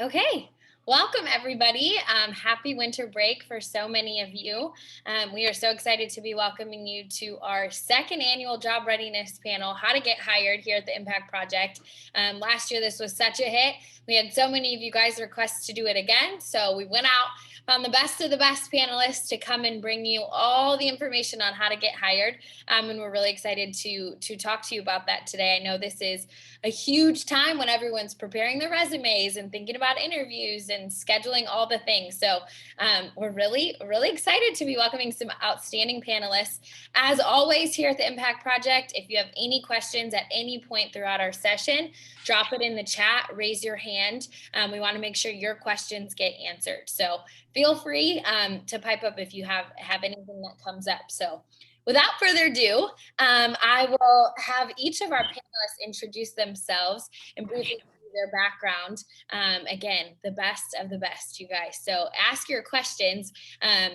Okay, welcome everybody. Happy winter break for so many of you. We are so excited to be welcoming you to our second annual job readiness panel, How to Get Hired here at the Impact Project. Last year, this was such a hit. We had so many of you guys request to do it again. So we went out, found the best of the best panelists to come and bring you all the information on how to get hired. And we're really excited to talk to you about that today. I know this is a huge time when everyone's preparing their resumes and thinking about interviews and scheduling all the things. So we're really excited to be welcoming some outstanding panelists. As always here at the Impact Project, if you have any questions at any point throughout our session, drop it in the chat, raise your hand. We want to make sure your questions get answered. So feel free to pipe up if you have anything that comes up. So without further ado, I will have each of our panelists introduce themselves and briefly their background. Again, the best of the best, you guys. So ask your questions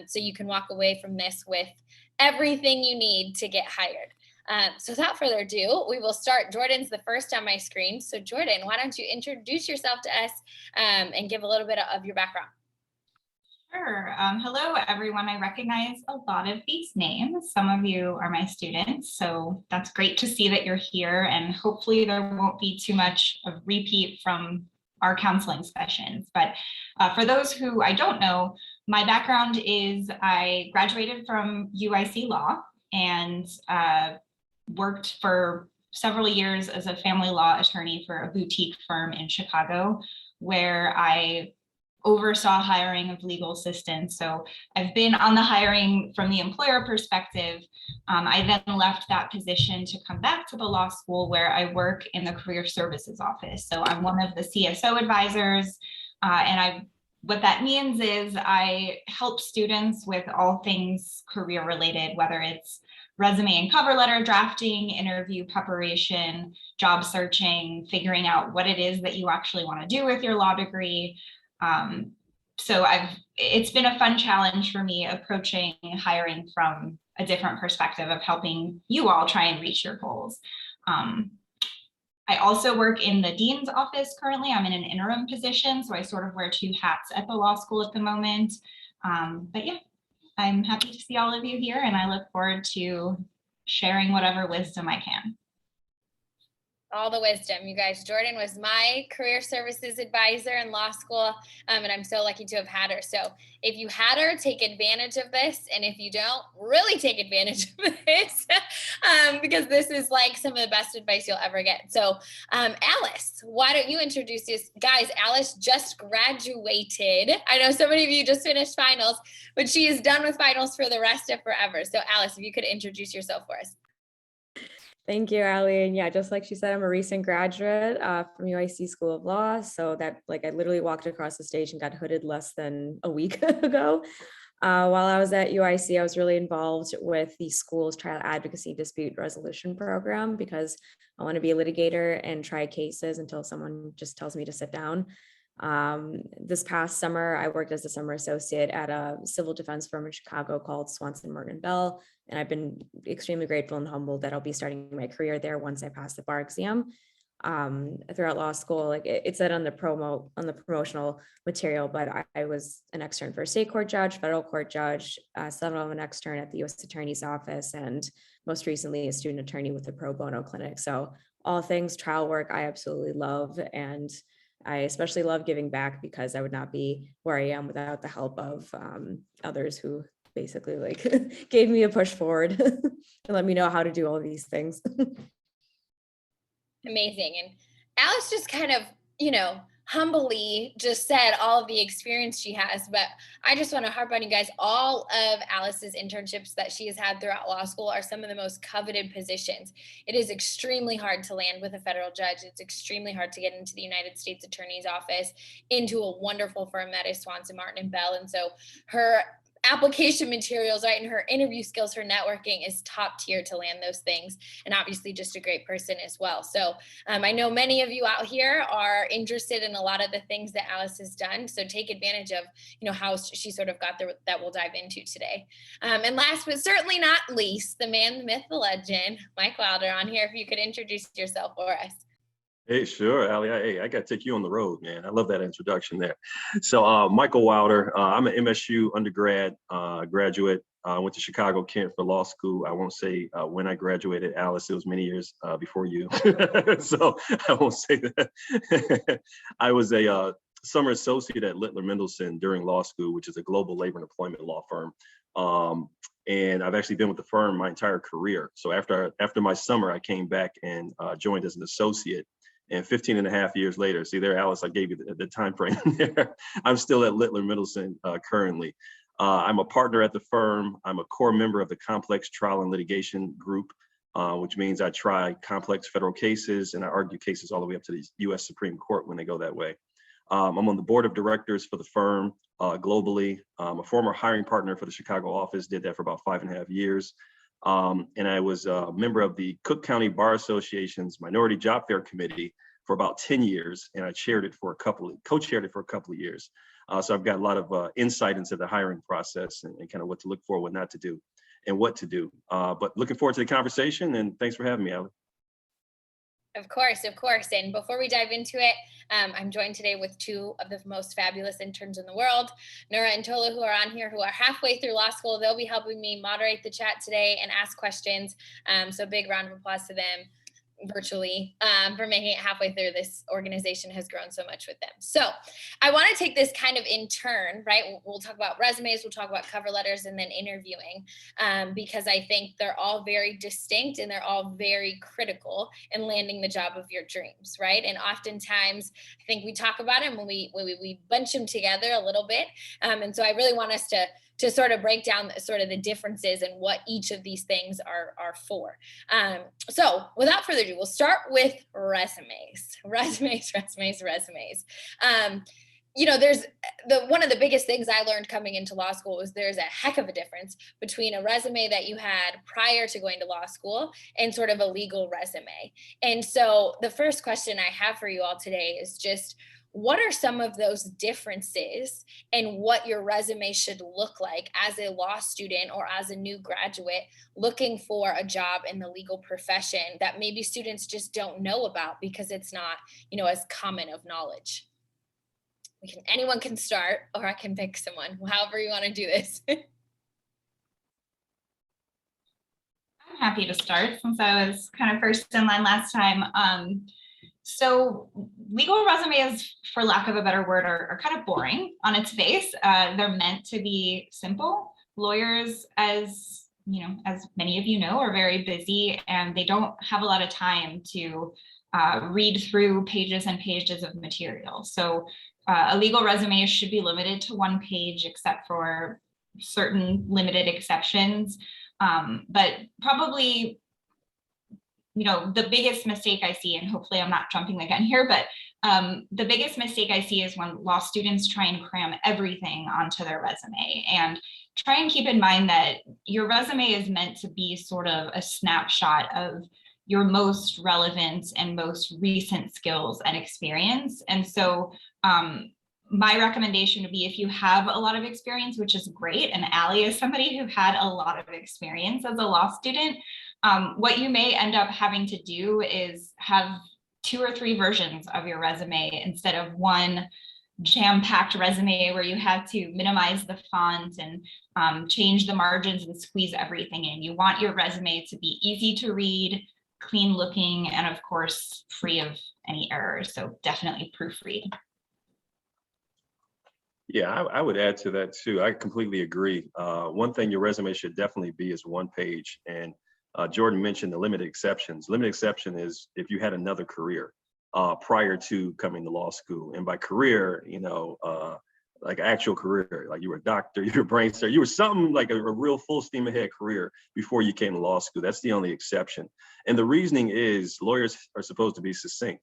so you can walk away from this with everything you need to get hired. So without further ado, we will start. Jordan's the first on my screen. So Jordan, why don't you introduce yourself to us and give a little bit of your background? Sure. Hello, everyone. I recognize a lot of these names. Some of you are my students, so that's great to see that you're here, and hopefully there won't be too much of repeat from our counseling sessions. But for those who I don't know, my background is I graduated from UIC Law and worked for several years as a family law attorney for a boutique firm in Chicago, where I oversaw hiring of legal assistants. So I've been on the hiring from the employer perspective. I then left that position to come back to the law school, where I work in the career services office. So I'm one of the CSO advisors, and what that means is I help students with all things career related, whether it's resume and cover letter drafting, interview preparation, job searching, figuring out what it is that you actually want to do with your law degree. So it's been a fun challenge for me approaching hiring from a different perspective of helping you all try and reach your goals. I also work in the dean's office currently. I'm in an interim position, so I sort of wear two hats at the law school at the moment. But yeah, I'm happy to see all of you here, and I look forward to sharing whatever wisdom I can. All the wisdom, you guys. Jordan was my career services advisor in law school, and I'm so lucky to have had her. So if you had her, take advantage of this. And if you don't, really take advantage of this because this is like some of the best advice you'll ever get. So Alice, why don't you introduce us? Guys, Alice just graduated. I know so many of you just finished finals, but she is done with finals for the rest of forever. So Alice, if you could introduce yourself for us. Thank you, Allie. And yeah, just like she said, I'm a recent graduate from UIC School of Law. So that I literally walked across the stage and got hooded less than a week ago. While I was at UIC, I was really involved with the school's trial advocacy dispute resolution program because I want to be a litigator and try cases until someone just tells me to sit down. This past summer, I worked as a summer associate at a civil defense firm in Chicago called Swanson Morgan Bell. And I've been extremely grateful and humbled that I'll be starting my career there once I pass the bar exam. Throughout law school, it said on the promotional material, but I was an extern for a state court judge, federal court judge, some of an extern at the U.S. Attorney's Office, and most recently a student attorney with a pro bono clinic. So all things trial work, I absolutely love. And I especially love giving back because I would not be where I am without the help of others who basically gave me a push forward and let me know how to do all these things. Amazing. And Alice just kind of, humbly just said all of the experience she has, but I just want to harp on you guys. All of Alice's internships that she has had throughout law school are some of the most coveted positions. It is extremely hard to land with a federal judge. It's extremely hard to get into the United States Attorney's Office, into a wonderful firm that is Swanson Martin & Bell. And so her application materials, right, and her interview skills, her networking is top tier to land those things, and obviously just a great person as well. So I know many of you out here are interested in a lot of the things that Alice has done, so take advantage of how she sort of got there, that we'll dive into today. And last but certainly not least, the man, the myth, the legend, Mike Wilder on here. If you could introduce yourself for us. Hey, sure, Ali. Hey, I got to take you on the road, man. I love that introduction there. So, Michael Wilder, I'm an MSU undergrad graduate. I went to Chicago, Kent for law school. I won't say when I graduated, Alice. It was many years before you, so I won't say that. I was a summer associate at Littler Mendelson during law school, which is a global labor and employment law firm. And I've actually been with the firm my entire career. So after my summer, I came back and joined as an associate. And 15 and a half years later, see there, Alice, I gave you the time frame there. I'm still at Littler Mendelson currently. I'm a partner at the firm. I'm a core member of the complex trial and litigation group, which means I try complex federal cases and I argue cases all the way up to the US Supreme Court when they go that way. I'm on the board of directors for the firm globally. I'm a former hiring partner for the Chicago office, did that for about 5.5 years. And I was a member of the Cook County Bar Association's Minority Job Fair Committee for about 10 years, and I co-chaired it for a couple of years. So I've got a lot of insight into the hiring process and kind of what to look for, what not to do, and what to do. But looking forward to the conversation, and thanks for having me, Ali. Of course, of course. And before we dive into it, I'm joined today with two of the most fabulous interns in the world, Nora and Tola, who are on here, who are halfway through law school. They'll be helping me moderate the chat today and ask questions. So big round of applause to them virtually for making it halfway through. This organization has grown so much with them. So I want to take this kind of in turn, right? We'll talk about resumes, we'll talk about cover letters, and then interviewing, because I think they're all very distinct and they're all very critical in landing the job of your dreams, right? And oftentimes I think we talk about them when we bunch them together a little bit. And so I really want us to sort of break down sort of the differences and what each of these things are for. So without further ado, we'll start with resumes. You know, there's one of the biggest things I learned coming into law school was there's a heck of a difference between a resume that you had prior to going to law school and sort of a legal resume. And so the first question I have for you all today is just, what are some of those differences in what your resume should look like as a law student or as a new graduate looking for a job in the legal profession that maybe students just don't know about because it's not, you know, as common of knowledge? Anyone can start, or I can pick someone, however you want to do this. I'm happy to start since I was kind of first in line last time. So legal resumes, for lack of a better word, are kind of boring on its face. They're meant to be simple. Lawyers, as you know, as many of you know, are very busy and they don't have a lot of time to read through pages and pages of material. So a legal resume should be limited to one page, except for certain limited exceptions. But probably, you know, the biggest mistake I see, and hopefully I'm not jumping the gun here, but the biggest mistake I see is when law students try and cram everything onto their resume. And try and keep in mind that your resume is meant to be sort of a snapshot of your most relevant and most recent skills and experience. And so my recommendation would be, if you have a lot of experience, which is great, and Ali is somebody who had a lot of experience as a law student, what you may end up having to do is have 2 or 3 versions of your resume instead of one jam-packed resume where you have to minimize the font and change the margins and squeeze everything in. You want your resume to be easy to read, clean looking, and of course, free of any errors. So definitely proofread. Yeah, I would add to that too. I completely agree. One thing your resume should definitely be is one page. And Jordan mentioned the limited exceptions. Limited exception is if you had another career prior to coming to law school. And by career, you know, like actual career, like you were a doctor, you were a brain surgeon, you were something like a real full steam ahead career before you came to law school. That's the only exception. And the reasoning is lawyers are supposed to be succinct.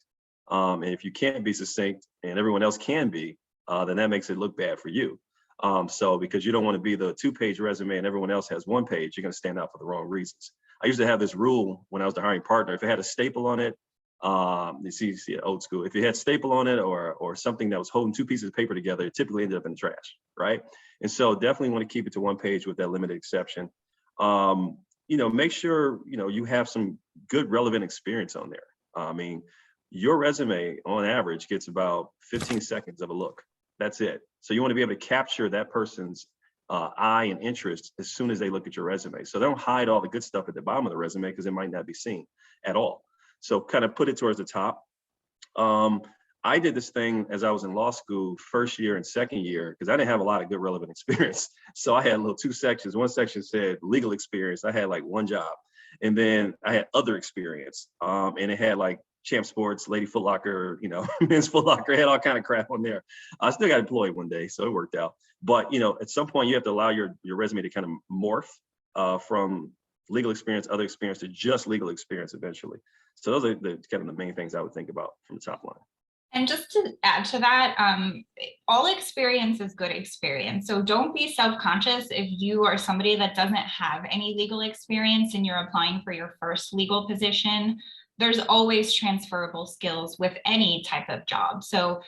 And if you can't be succinct and everyone else can be, then that makes it look bad for you. So because you don't want to be the 2-page resume and everyone else has 1 page, you're going to stand out for the wrong reasons. I used to have this rule when I was the hiring partner. If it had a staple on it, you see old school, if it had staple on it or something that was holding 2 pieces of paper together, it typically ended up in the trash, right? And so definitely want to keep it to 1 page with that limited exception. You know, make sure, you know, you have some good relevant experience on there. I mean, your resume on average gets about 15 seconds of a look. That's it. So you want to be able to capture that person's eye and interest as soon as they look at your resume. So they don't hide all the good stuff at the bottom of the resume because it might not be seen at all. So kind of put it towards the top. I did this thing as I was in law school, first year and second year, because I didn't have a lot of good relevant experience. So I had little two sections. One section said legal experience. I had like one job. And then I had other experience. And it had like Champ Sports, Lady Foot Locker, you know, Men's Foot Locker, had all kind of crap on there. I still got employed one day, so it worked out. But, you know, at some point you have to allow your resume to kind of morph from legal experience, other experience to just legal experience eventually. So those are the kind of the main things I would think about from the top line. And just to add to that, all experience is good experience. So don't be self-conscious if you are somebody that doesn't have any legal experience and you're applying for your first legal position. There's always transferable skills with any type of job. So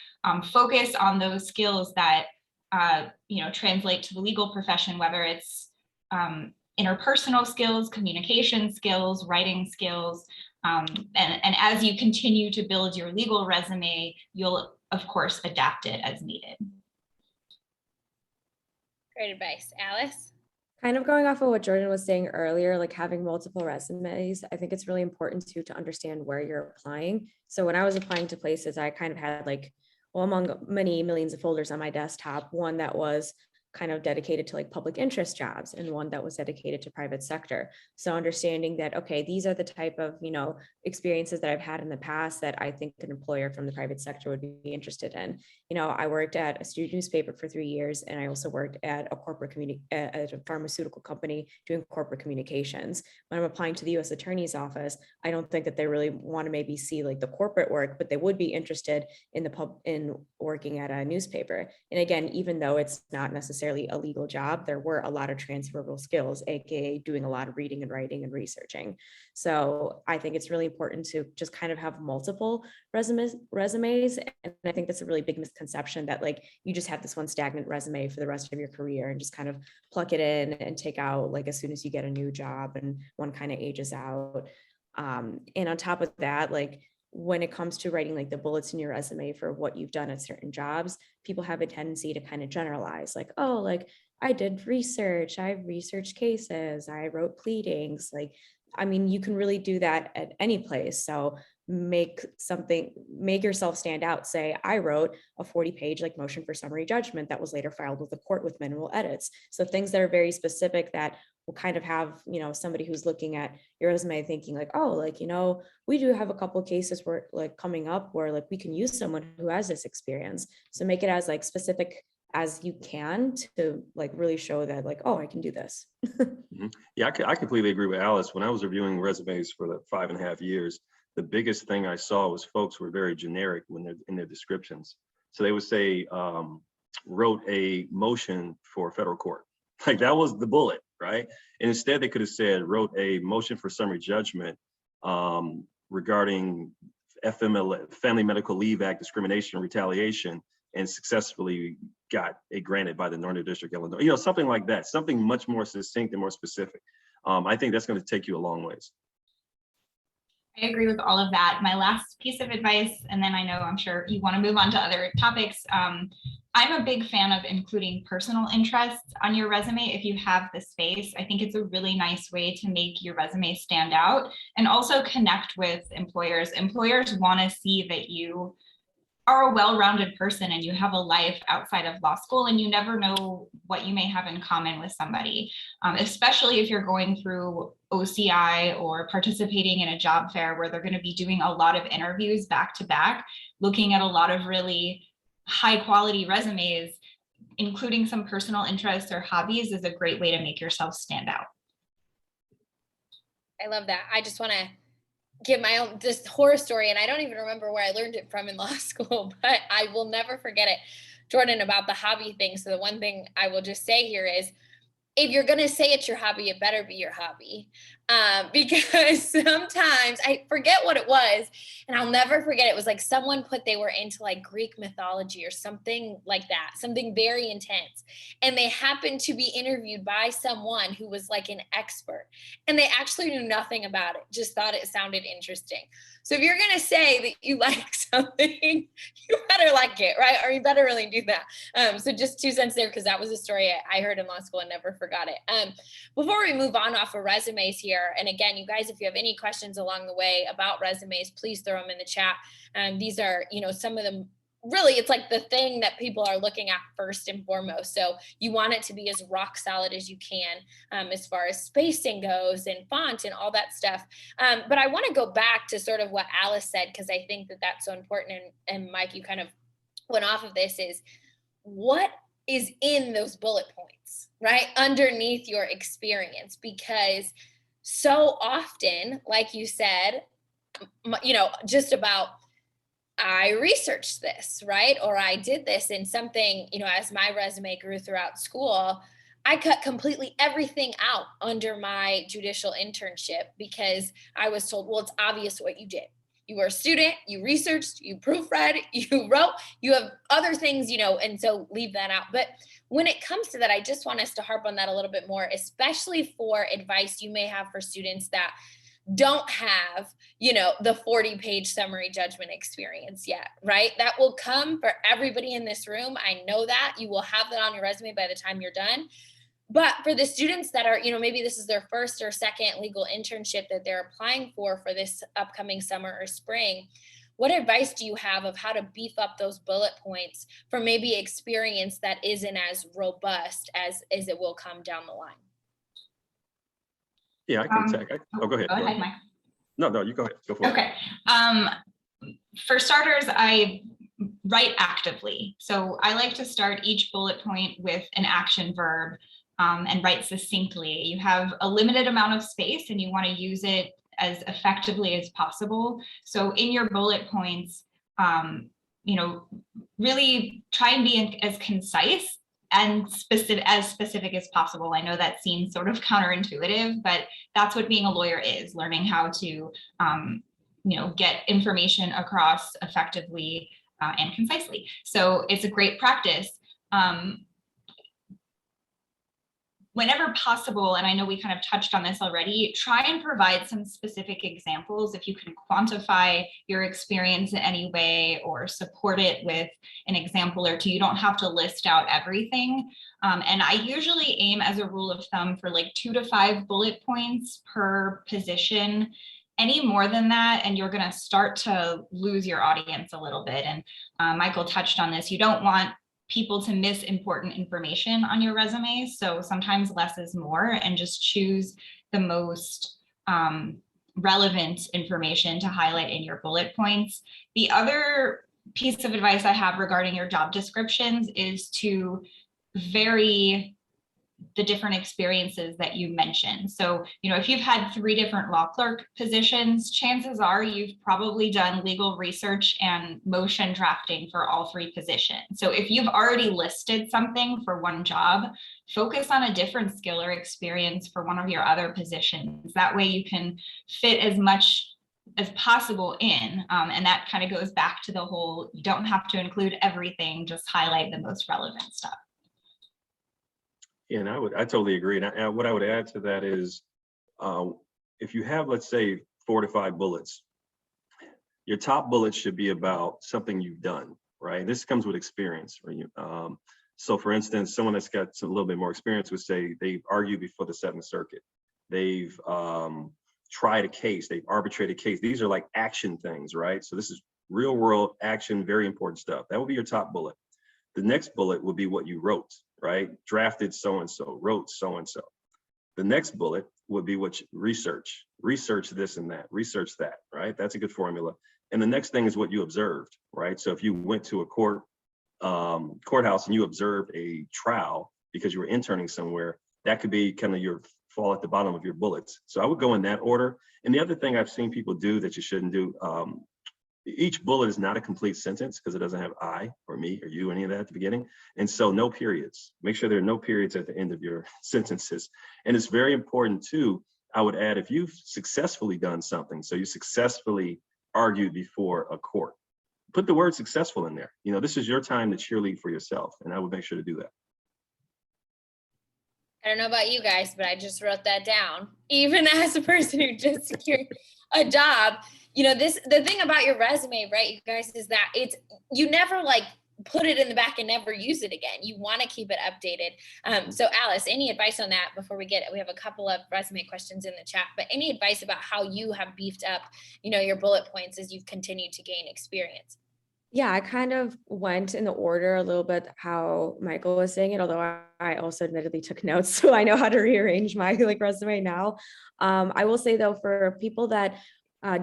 focus on those skills that translate to the legal profession, whether it's interpersonal skills, communication skills, writing skills. And as you continue to build your legal resume, you'll, of course, adapt it as needed. Great advice. Alice? Kind of going off of what Jordan was saying earlier, like having multiple resumes, I think it's really important to understand where you're applying. So when I was applying to places, I kind of had like, well, among many millions of folders on my desktop, one that was kind of dedicated to like public interest jobs and one that was dedicated to private sector. So understanding that, okay, these are the type of, experiences that I've had in the past that I think an employer from the private sector would be interested in. I worked at a student newspaper for 3 years, and I also worked at at a pharmaceutical company doing corporate communications. When I'm applying to the U.S. Attorney's Office, I don't think that they really want to maybe see like the corporate work, but they would be interested in in working at a newspaper. And again, even though it's not necessarily a legal job, there were a lot of transferable skills, aka doing a lot of reading and writing and researching. So I think it's really important to just kind of have multiple resumes. And I think that's a really big misconception that like you just have this one stagnant resume for the rest of your career and just kind of pluck it in and take out like as soon as you get a new job and one kind of ages out. And on top of that, like when it comes to writing like the bullets in your resume for what you've done at certain jobs, people have a tendency to kind of generalize like, oh, like I did research, I researched cases, I wrote pleadings. Like, I mean, you can really do that at any place. So make yourself stand out. Say, I wrote a 40-page like motion for summary judgment that was later filed with the court with minimal edits. So things that are very specific that will kind of have, somebody who's looking at your resume thinking like, oh, like, we do have a couple of cases where like coming up where like we can use someone who has this experience. So make it as like specific as you can to like really show that like, oh, I can do this. Mm-hmm. Yeah, I completely agree with Alice. When I was reviewing resumes for the 5.5 years, the biggest thing I saw was folks were very generic when they're in their descriptions. So they would say, wrote a motion for federal court. Like that was the bullet, right? And instead they could have said, wrote a motion for summary judgment regarding FMLA, Family Medical Leave Act discrimination and retaliation, and successfully got it granted by the Northern District of Illinois. Something like that, something much more succinct and more specific. I think that's going to take you a long ways. I agree with all of that. My last piece of advice, and then I'm sure you want to move on to other topics. I'm a big fan of including personal interests on your resume if you have the space. I think it's a really nice way to make your resume stand out and also connect with employers. Employers want to see that you are a well-rounded person and you have a life outside of law school, and you never know what you may have in common with somebody, especially if you're going through OCI or participating in a job fair where they're going to be doing a lot of interviews back to back, looking at a lot of really high quality resumes. Including some personal interests or hobbies is a great way to make yourself stand out. I love that. I just want to give my own this horror story, and I don't even remember where I learned it from in law school, but I will never forget it, Jordan, about the hobby thing. So the one thing I will just say here is if you're going to say it's your hobby, it better be your hobby. Because sometimes I forget what it was, and I'll never forget. It was like someone put they were into like Greek mythology or something like that, something very intense. And they happened to be interviewed by someone who was like an expert, and they actually knew nothing about it, just thought it sounded interesting. So if you're going to say that you like something, you better like it, right? Or you better really do that. So just 2 cents there, because that was a story I heard in law school and never forgot it. Before we move on off of resumes here, and again, you guys, if you have any questions along the way about resumes, please throw them in the chat. These are, some of them, really, it's like the thing that people are looking at first and foremost. So you want it to be as rock solid as you can, as far as spacing goes and font and all that stuff. But I want to go back to sort of what Alice said, because I think that that's so important. And Mike, you kind of went off of this, is what is in those bullet points, right? Underneath your experience, because so often, like you said, just about, I researched this, right? Or I did this in something, as my resume grew throughout school, I cut completely everything out under my judicial internship because I was told, well, it's obvious what you did. You were a student, you researched, you proofread, you wrote, you have other things, and so leave that out. But when it comes to that, I just want us to harp on that a little bit more, especially for advice you may have for students that don't have, the 40-page summary judgment experience yet, right? That will come for everybody in this room. I know that you will have that on your resume by the time you're done. But for the students that are, maybe this is their first or second legal internship that they're applying for this upcoming summer or spring, what advice do you have of how to beef up those bullet points for maybe experience that isn't as robust as it will come down the line? Yeah, I can take. Go ahead. Go ahead, Mike. No, you go ahead. Go for it. Okay. For starters, I write actively. So I like to start each bullet point with an action verb and write succinctly. You have a limited amount of space and you want to use it as effectively as possible. So in your bullet points, really try and be as concise and specific as possible. I know that seems sort of counterintuitive, but that's what being a lawyer is, learning how to get information across effectively and concisely. So it's a great practice. Whenever possible, and I know we kind of touched on this already, try and provide some specific examples. If you can quantify your experience in any way or support it with an example or two, you don't have to list out everything. And I usually aim, as a rule of thumb, for like 2 to 5 bullet points per position. Any more than that, and you're going to start to lose your audience a little bit. And Michael touched on this. You don't want people to miss important information on your resume. So sometimes less is more, and just choose the most relevant information to highlight in your bullet points. The other piece of advice I have regarding your job descriptions is to vary the different experiences that you mentioned. So, if you've had 3 different law clerk positions, chances are you've probably done legal research and motion drafting for all 3 positions. So if you've already listed something for one job, focus on a different skill or experience for one of your other positions. That way you can fit as much as possible in. And that kind of goes back to the whole, you don't have to include everything, just highlight the most relevant stuff. Yeah, and I totally agree. And what I would add to that is, if you have, let's say, 4 to 5 bullets, your top bullets should be about something you've done, right? This comes with experience. So for instance, someone that's got a little bit more experience would say they've argued before the 7th Circuit. They've tried a case, they've arbitrated a case. These are like action things, right? So this is real world action, very important stuff. That would be your top bullet. The next bullet would be what you wrote, right? Drafted so-and-so, wrote so-and-so. The next bullet would be what you research this and that, research that, right? That's a good formula. And the next thing is what you observed, right? So if you went to a courthouse and you observed a trial because you were interning somewhere, that could be kind of your fall at the bottom of your bullets. So I would go in that order. And the other thing I've seen people do that you shouldn't do, each bullet is not a complete sentence because it doesn't have I or me or you, any of that at the beginning. And so no periods. Make sure there are no periods at the end of your sentences. And it's very important too, I would add, if you've successfully done something, so you successfully argued before a court, put the word successful in there. You know, this is your time to cheerlead for yourself, and I would make sure to do that. I don't know about you guys, but I just wrote that down. Even as a person who just secured a job, you know, the thing about your resume, right, you guys, is that you never like put it in the back and never use it again. You want to keep it updated. So Alice, any advice on that before we have a couple of resume questions in the chat, but any advice about how you have beefed up, you know, your bullet points as you've continued to gain experience? Yeah, I kind of went in the order a little bit how Michael was saying it, although I also admittedly took notes, so I know how to rearrange my like resume now. I will say though, for people that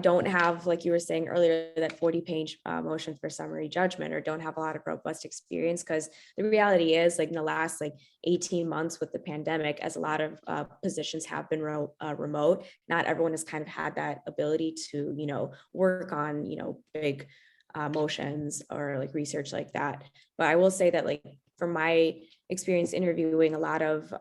don't have, like you were saying earlier, that 40-page motion for summary judgment, or don't have a lot of robust experience, because the reality is, like in the last like 18 months with the pandemic, as a lot of positions have been remote, not everyone has kind of had that ability to, you know, work on, you know, big motions or like research like that. But I will say that, like, from my experience interviewing, a lot of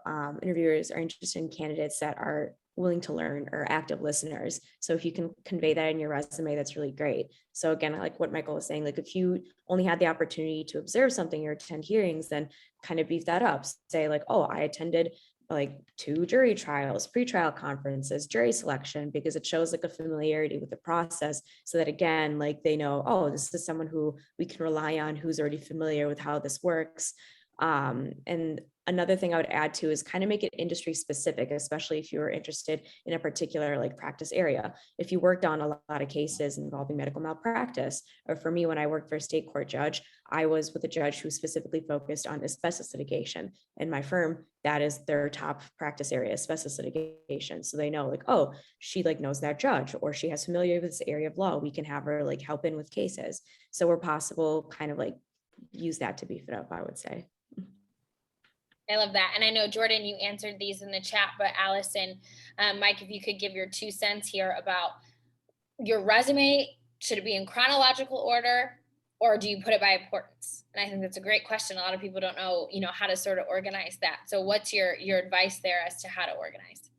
interviewers are interested in candidates that are willing to learn or active listeners. So if you can convey that in your resume, that's really great. So again, like what Michael was saying, like if you only had the opportunity to observe something or attend hearings, then kind of beef that up. Say like, oh, I attended like 2 jury trials, pretrial conferences, jury selection, because it shows like a familiarity with the process, so that again, like they know, oh, this is someone who we can rely on, who's already familiar with how this works. And another thing I would add to is kind of make it industry specific, especially if you're interested in a particular like practice area. If you worked on a lot of cases involving medical malpractice, or for me, when I worked for a state court judge, I was with a judge who specifically focused on asbestos litigation. In my firm, that is their top practice area, asbestos litigation. So they know like, oh, she like knows that judge, or she has familiarity with this area of law. We can have her like help in with cases. So where possible, kind of like use that to beef it up, I would say. I love that. And I know, Jordan, you answered these in the chat, but Allison, Mike, if you could give your 2 cents here about your resume, should it be in chronological order, or do you put it by importance? And I think that's a great question. A lot of people don't know, you know, how to sort of organize that. So what's your advice there as to how to organize?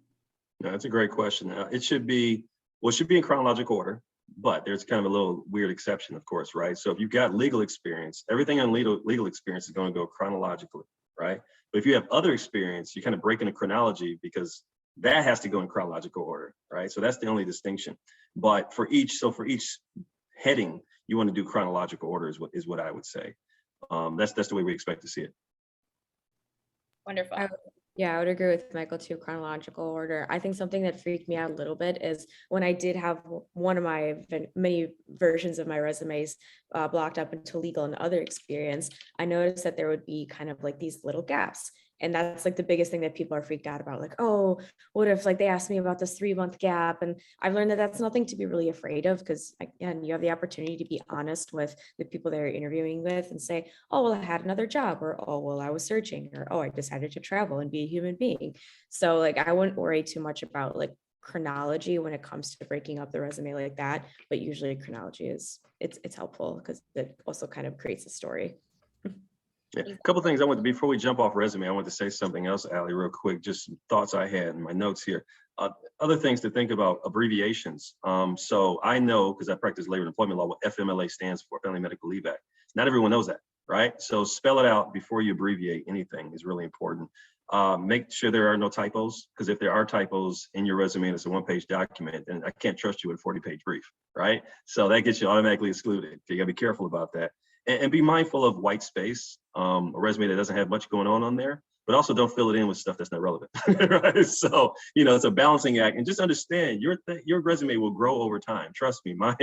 No, that's a great question. It should be in chronological order, but there's kind of a little weird exception, of course, right? So if you've got legal experience, everything on legal experience is going to go chronologically, right? But if you have other experience, you kind of break into chronology, because that has to go in chronological order, right? So that's the only distinction. But for each heading, you want to do chronological order is what I would say. That's the way we expect to see it. Wonderful. Yeah, I would agree with Michael too, chronological order. I think something that freaked me out a little bit is when I did have one of my many versions of my resumes blocked up into legal and other experience, I noticed that there would be kind of like these little gaps. And that's like the biggest thing that people are freaked out about. Like, oh, what if like they asked me about this 3-month gap? And I've learned that that's nothing to be really afraid of, because again, you have the opportunity to be honest with the people that you're interviewing with and say, oh, well, I had another job, or, oh, well, I was searching, or, oh, I decided to travel and be a human being. So like, I wouldn't worry too much about like chronology when it comes to breaking up the resume like that. But usually chronology it's helpful, because it also kind of creates a story. Yeah. A couple of things before we jump off resume, I want to say something else, Allie, real quick, just some thoughts I had in my notes here. Other things to think about, abbreviations. So I know, because I practice labor and employment law, what FMLA stands for, Family Medical Leave Act. Not everyone knows that, right? So spell it out before you abbreviate anything is really important. Make sure there are no typos, because if there are typos in your resume and it's a 1-page document, then I can't trust you with a 40-page brief, right? So that gets you automatically excluded. You gotta be careful about that. And be mindful of white space, a resume that doesn't have much going on there, but also don't fill it in with stuff that's not relevant, right? So, you know, it's a balancing act, and just understand your resume will grow over time. Trust me, my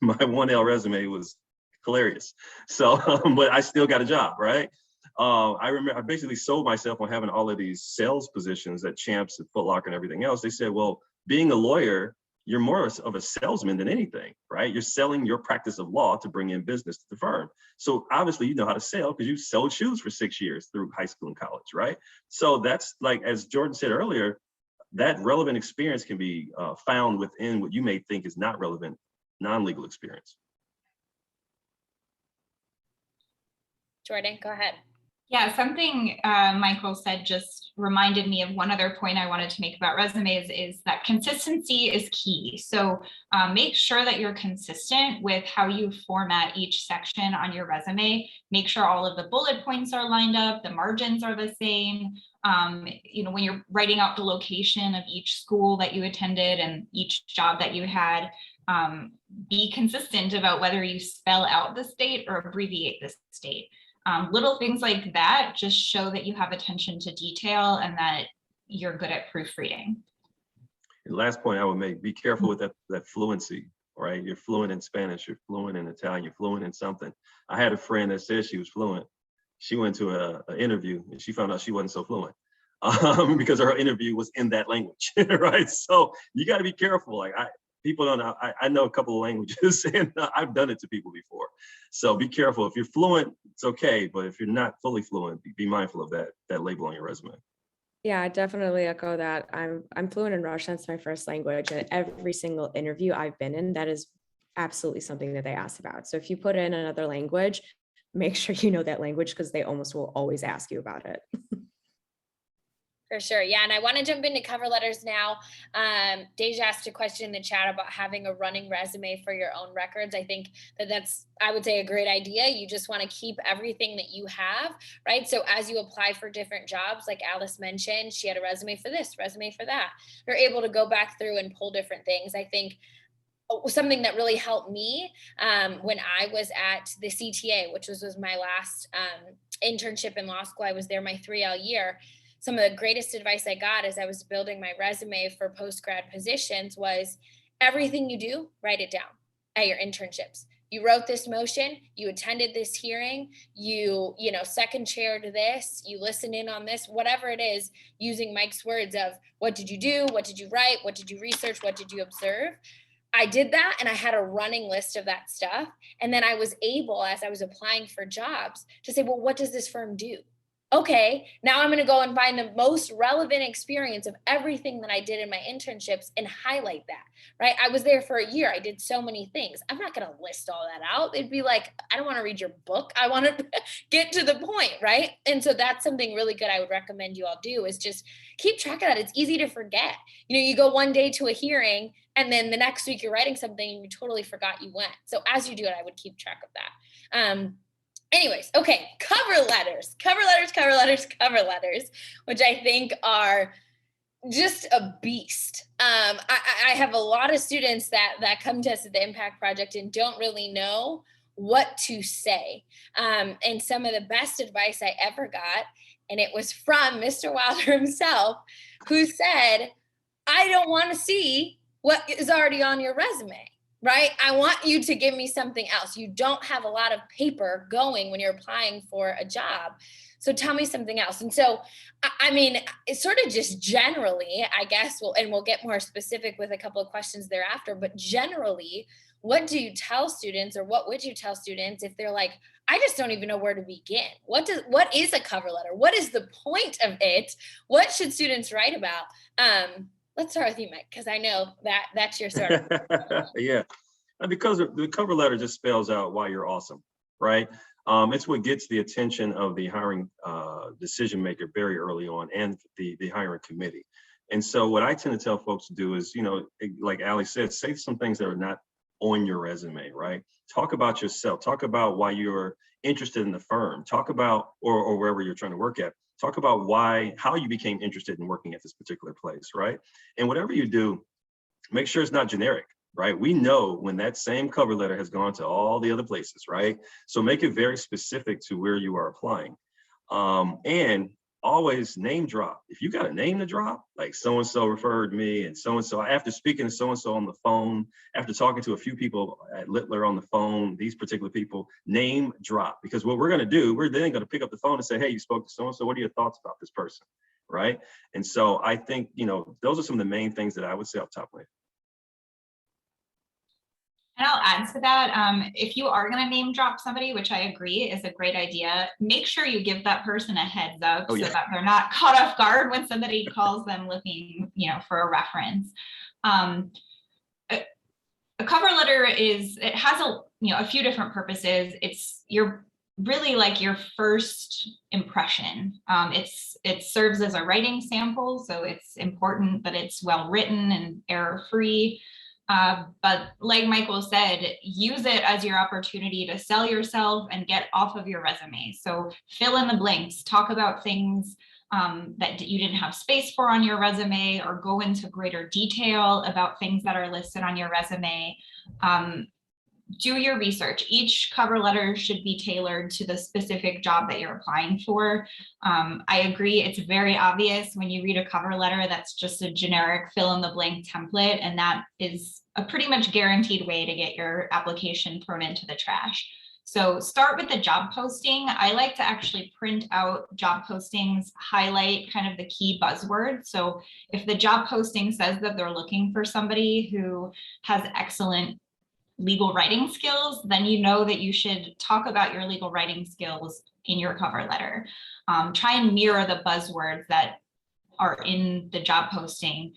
1L resume was hilarious. So, but I still got a job, right? I remember I basically sold myself on having all of these sales positions at Champs and Foot Locker and everything else. They said, well, being a lawyer, you're more of a salesman than anything, right? You're selling your practice of law to bring in business to the firm. So obviously you know how to sell, because you sold shoes for 6 years through high school and college, right? So that's like, as Jordan said earlier, that relevant experience can be found within what you may think is not relevant, non-legal experience. Jordan, go ahead. Yeah, something Michael said just reminded me of one other point I wanted to make about resumes is that consistency is key. So make sure that you're consistent with how you format each section on your resume. Make sure all of the bullet points are lined up, the margins are the same. You know, when you're writing out the location of each school that you attended and each job that you had, be consistent about whether you spell out the state or abbreviate the state. Little things like that just show that you have attention to detail and that you're good at proofreading. And last point I would make, be careful with that fluency, right? You're fluent in Spanish, you're fluent in Italian, you're fluent in something. I had a friend that said she was fluent. She went to an interview and she found out she wasn't so fluent because her interview was in that language, right? So you got to be careful. Like people don't know, I know a couple of languages and I've done it to people before. So be careful. If you're fluent, it's okay. But if you're not fully fluent, be mindful of that label on your resume. Yeah, I definitely echo that. I'm fluent in Russian. It's my first language. And every single interview I've been in, that is absolutely something that they ask about. So if you put in another language, make sure you know that language because they almost will always ask you about it. For sure. Yeah. And I want to jump into cover letters now. Deja asked a question in the chat about having a running resume for your own records. I think that's, I would say, a great idea. You just want to keep everything that you have, right? So as you apply for different jobs, like Alice mentioned, she had a resume for this, resume for that. You're able to go back through and pull different things. I think something that really helped me when I was at the CTA, which was my last internship in law school. I was there my 3L year. Some of the greatest advice I got as I was building my resume for post-grad positions was everything you do, write it down at your internships. You wrote this motion, you attended this hearing, you second chaired this, you listened in on this, whatever it is, using Mike's words of what did you do? What did you write? What did you research? What did you observe? I did that and I had a running list of that stuff. And then I was able, as I was applying for jobs, to say, well, what does this firm do? Okay, now I'm going to go and find the most relevant experience of everything that I did in my internships and highlight that, right? I was there for a year. I did so many things. I'm not going to list all that out. It'd be like, I don't want to read your book. I want to get to the point, right? And so that's something really good I would recommend you all do is just keep track of that. It's easy to forget. You go one day to a hearing and then the next week you're writing something and you totally forgot you went. So as you do it, I would keep track of that. Anyways, okay, cover letters, which I think are just a beast. I have a lot of students that come to us at the Impact Project and don't really know what to say. And some of the best advice I ever got, and it was from Mr. Wilder himself, who said, I don't want to see what is already on your resume. Right? I want you to give me something else. You don't have a lot of paper going when you're applying for a job. So tell me something else. And so, I mean, it's sort of just generally, I guess, we'll get more specific with a couple of questions thereafter, but generally, what do you tell students or what would you tell students if they're like, I just don't even know where to begin? What is a cover letter? What is the point of it? What should students write about? Let's start with you, Mike, because I know that's your sort of. Yeah, because the cover letter just spells out why you're awesome, right? It's what gets the attention of the hiring decision maker very early on and the hiring committee. And so what I tend to tell folks to do is, like Ali said, say some things that are not on your resume, right? Talk about yourself, talk about why you're interested in the firm, talk about, or wherever you're trying to work at. Talk about how you became interested in working at this particular place, right? And whatever you do, make sure it's not generic, right? We know when that same cover letter has gone to all the other places, right? So make it very specific to where you are applying. And always name drop. If you got a name to drop, like so-and-so referred me and so-and-so, after speaking to so-and-so on the phone, after talking to a few people at Littler on the phone, these particular people, name drop. Because what we're going to do, we're then going to pick up the phone and say, hey, you spoke to so-and-so, what are your thoughts about this person, right? And so I think, those are some of the main things that I would say off the top of my head. And I'll add to that, if you are going to name drop somebody, which I agree is a great idea, make sure you give that person a heads up so that they're not caught off guard when somebody calls them looking, for a reference. A cover letter it has a few different purposes. You're really like your first impression. It serves as a writing sample, so it's important that it's well written and error-free. But like Michael said, use it as your opportunity to sell yourself and get off of your resume. So fill in the blanks, talk about things that you didn't have space for on your resume, or go into greater detail about things that are listed on your resume. Do your research. Each cover letter should be tailored to the specific job that you're applying for. I agree, it's very obvious when you read a cover letter that's just a generic fill in the blank template, and that is a pretty much guaranteed way to get your application thrown into the trash. So start with the job posting. I like to actually print out job postings, highlight kind of the key buzzwords. So if the job posting says that they're looking for somebody who has excellent legal writing skills, then you know that you should talk about your legal writing skills in your cover letter. Try and mirror the buzzwords that are in the job posting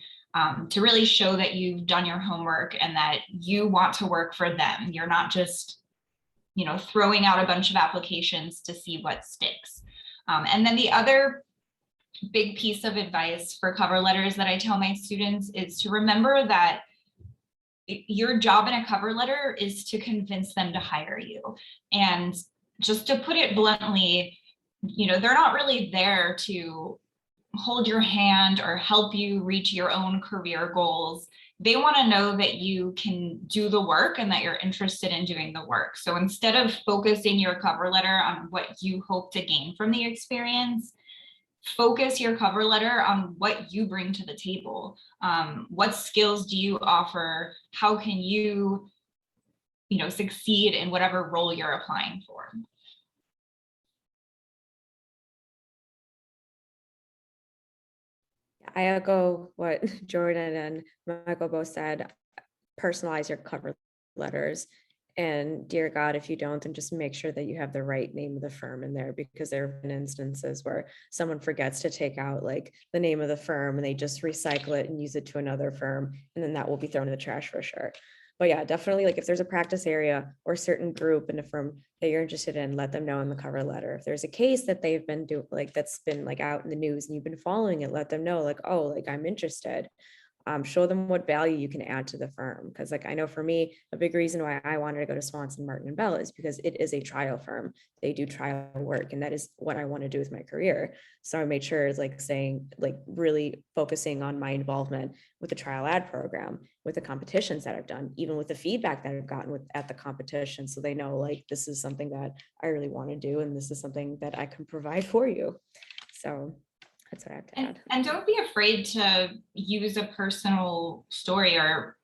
to really show that you've done your homework and that you want to work for them. You're not just, you know, throwing out a bunch of applications to see what sticks. And then the other big piece of advice for cover letters that I tell my students is to remember that your job in a cover letter is to convince them to hire you. And just to put it bluntly, you know, they're not really there to hold your hand or help you reach your own career goals. They want to know that you can do the work and that you're interested in doing the work. So instead of focusing your cover letter on what you hope to gain from the experience, focus your cover letter on what you bring to the table. What skills do you offer? How can you, succeed in whatever role you're applying for? I echo what Jordan and Michael both said. Personalize your cover letters. And dear God, if you don't, then just make sure that you have the right name of the firm in there, because there have been instances where someone forgets to take out like the name of the firm and they just recycle it and use it to another firm. And then that will be thrown in the trash for sure. But yeah, definitely, like if there's a practice area or a certain group in a firm that you're interested in, let them know in the cover letter. If there's a case that they've been doing, like that's been like out in the news and you've been following it, let them know like, oh, like I'm interested. Show them what value you can add to the firm. Because like, I know for me, a big reason why I wanted to go to Swanson, Martin & Bell is because it is a trial firm. They do trial work, and that is what I want to do with my career. So I made sure it's like saying, like really focusing on my involvement with the trial ad program, with the competitions that I've done, even with the feedback that I've gotten at the competition. So they know like, this is something that I really want to do, and this is something that I can provide for you. So that's what I have to add. And don't be afraid to use a personal story or,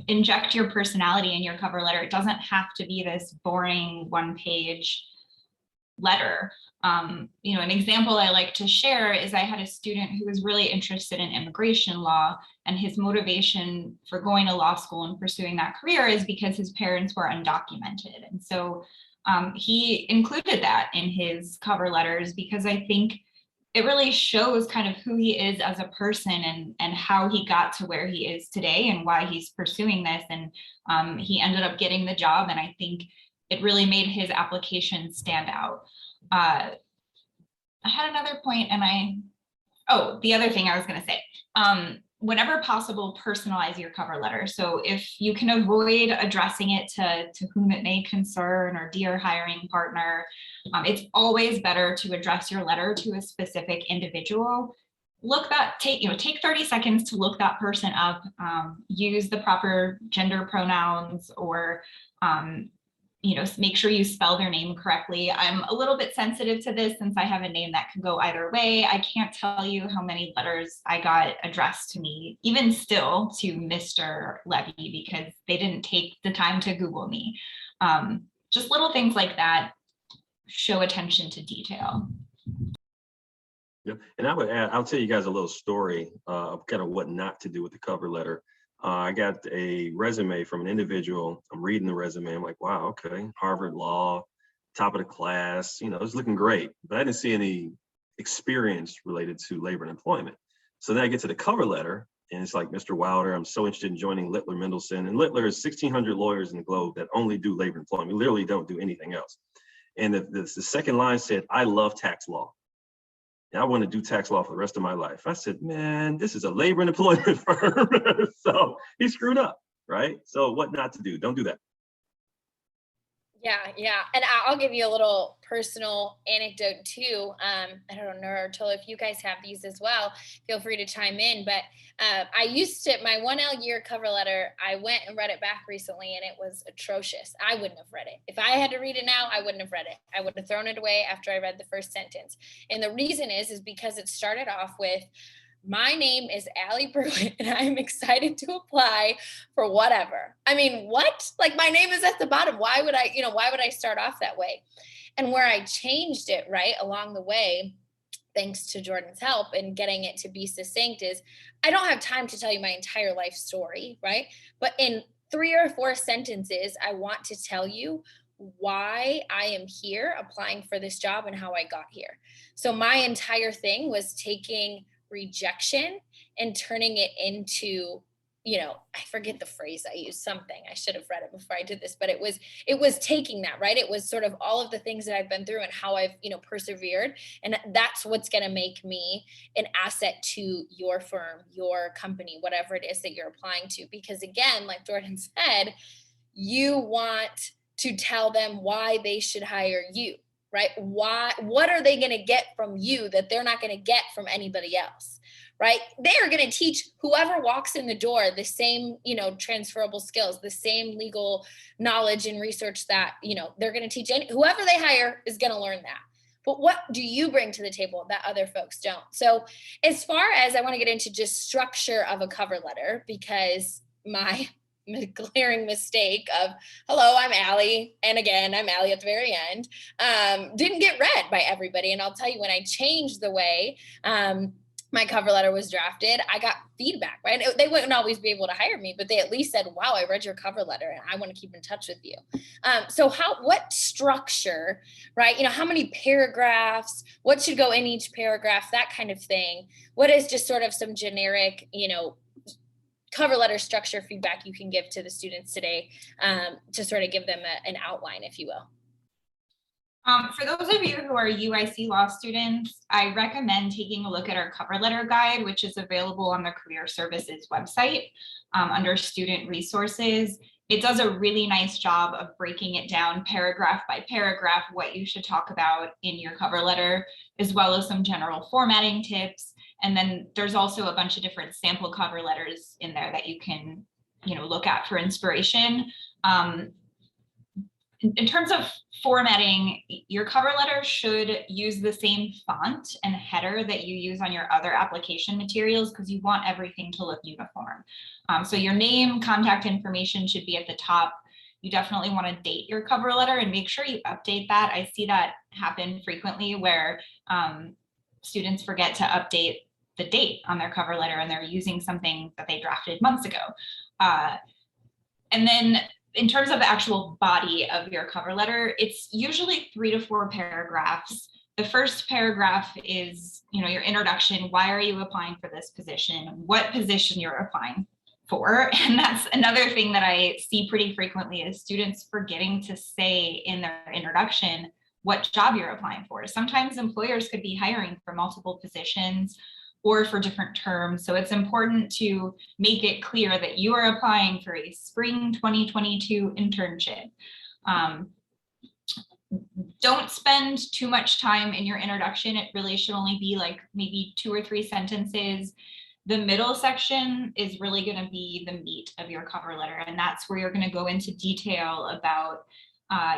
inject your personality in your cover letter. It doesn't have to be this boring one-page letter. An example I like to share is I had a student who was really interested in immigration law, and his motivation for going to law school and pursuing that career is because his parents were undocumented. And so he included that in his cover letters because I think it really shows kind of who he is as a person and how he got to where he is today and why he's pursuing this. And he ended up getting the job. And I think it really made his application stand out. I had another point the other thing I was going to say, whenever possible, personalize your cover letter. So if you can avoid addressing it to whom it may concern or dear hiring partner, it's always better to address your letter to a specific individual. Take 30 seconds to look that person up, use the proper gender pronouns, or make sure you spell their name correctly. I'm a little bit sensitive to this since I have a name that can go either way. I can't tell you how many letters I got addressed to me, even still, to Mr. Levy, because they didn't take the time to Google me. Just little things like that show attention to detail. Yeah, and I'll tell you guys a little story of kind of what not to do with the cover letter. I got a resume from an individual. I'm reading the resume. I'm like, wow, okay, Harvard Law, top of the class, it's looking great. But I didn't see any experience related to labor and employment. So then I get to the cover letter, and it's like, Mr. Wilder, I'm so interested in joining Littler Mendelson. And Littler is 1,600 lawyers in the globe that only do labor and employment. We literally don't do anything else. And the second line said, I love tax law. And I want to do tax law for the rest of my life. I said, man, this is a labor and employment firm. So he screwed up, right? So what not to do? Don't do that. Yeah. And I'll give you a little personal anecdote too. I don't know, Arturo, if you guys have these as well, feel free to chime in. But I used to, my 1L year cover letter, I went and read it back recently and it was atrocious. I wouldn't have read it. If I had to read it now, I wouldn't have read it. I would have thrown it away after I read the first sentence. And the reason is because it started off with, my name is Allie Berwin and I'm excited to apply for whatever. I mean, what? Like my name is at the bottom. Why would I start off that way? And where I changed it right along the way, thanks to Jordan's help and getting it to be succinct, is I don't have time to tell you my entire life story, right? But in 3 or 4 sentences, I want to tell you why I am here applying for this job and how I got here. So my entire thing was taking rejection and turning it into, I forget the phrase I used, something, I should have read it before I did this, but it was taking that, right? It was sort of all of the things that I've been through and how I've, persevered. And that's what's going to make me an asset to your firm, your company, whatever it is that you're applying to. Because again, like Jordan said, you want to tell them why they should hire you. Right? What are they going to get from you that they're not going to get from anybody else? Right? They are going to teach whoever walks in the door the same, transferable skills, the same legal knowledge and research that, they're going to teach. Whoever they hire is going to learn that. But what do you bring to the table that other folks don't? So as far as I want to get into just structure of a cover letter, because my glaring mistake of, hello, I'm Allie. And again, I'm Allie at the very end, didn't get read by everybody. And I'll tell you, when I changed the way my cover letter was drafted, I got feedback, right? They wouldn't always be able to hire me, but they at least said, wow, I read your cover letter and I want to keep in touch with you. So what structure, right? How many paragraphs, what should go in each paragraph, that kind of thing. What is just sort of some generic, cover letter structure feedback you can give to the students today to sort of give them an outline, if you will? For those of you who are UIC law students, I recommend taking a look at our cover letter guide, which is available on the Career Services website under student resources. It does a really nice job of breaking it down paragraph by paragraph, what you should talk about in your cover letter, as well as some general formatting tips. And then there's also a bunch of different sample cover letters in there that you can, look at for inspiration. In terms of formatting, your cover letter should use the same font and header that you use on your other application materials, because you want everything to look uniform. So your name, contact information should be at the top. You definitely want to date your cover letter and make sure you update that. I see that happen frequently where students forget to update the date on their cover letter and they're using something that they drafted months ago. And then in terms of the actual body of your cover letter, it's usually 3 to 4 paragraphs. The first paragraph is, your introduction. Why are you applying for this position? What position you're applying for? And that's another thing that I see pretty frequently is students forgetting to say in their introduction what job you're applying for. Sometimes employers could be hiring for multiple positions or for different terms. So it's important to make it clear that you are applying for a spring 2022 internship. Don't spend too much time in your introduction. It really should only be like maybe 2 or 3 sentences. The middle section is really going to be the meat of your cover letter. And that's where you're going to go into detail about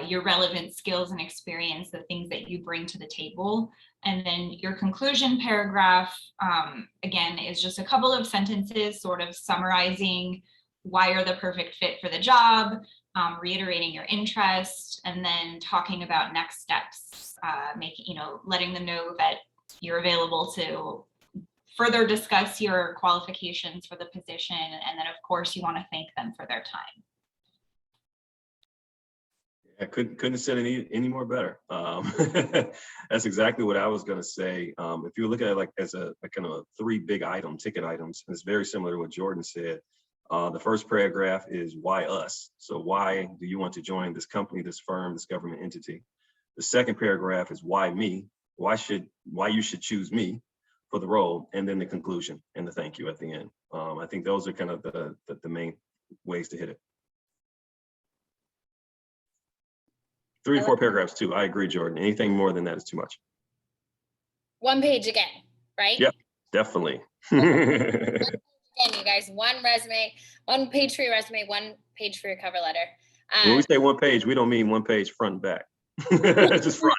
your relevant skills and experience, the things that you bring to the table. And then your conclusion paragraph, again, is just a couple of sentences sort of summarizing why you're the perfect fit for the job, reiterating your interest, and then talking about next steps, letting them know that you're available to further discuss your qualifications for the position. And then, of course, you want to thank them for their time. I couldn't have said any more better. That's exactly what I was going to say. If you look at it like as a kind of a 3 big ticket items, it's very similar to what Jordan said. The first paragraph is why us? So why do you want to join this company, this firm, this government entity? The second paragraph is why me, why you should choose me for the role, and then the conclusion and the thank you at the end. I think those are kind of the main ways to hit it. 3 or 4 paragraphs too. I agree, Jordan. Anything more than that is too much. 1 page again, right? Yep, definitely. Again, you guys, 1 resume, 1 page for your resume, 1 page for your cover letter. When we say 1 page, we don't mean 1 page front and back. Just front.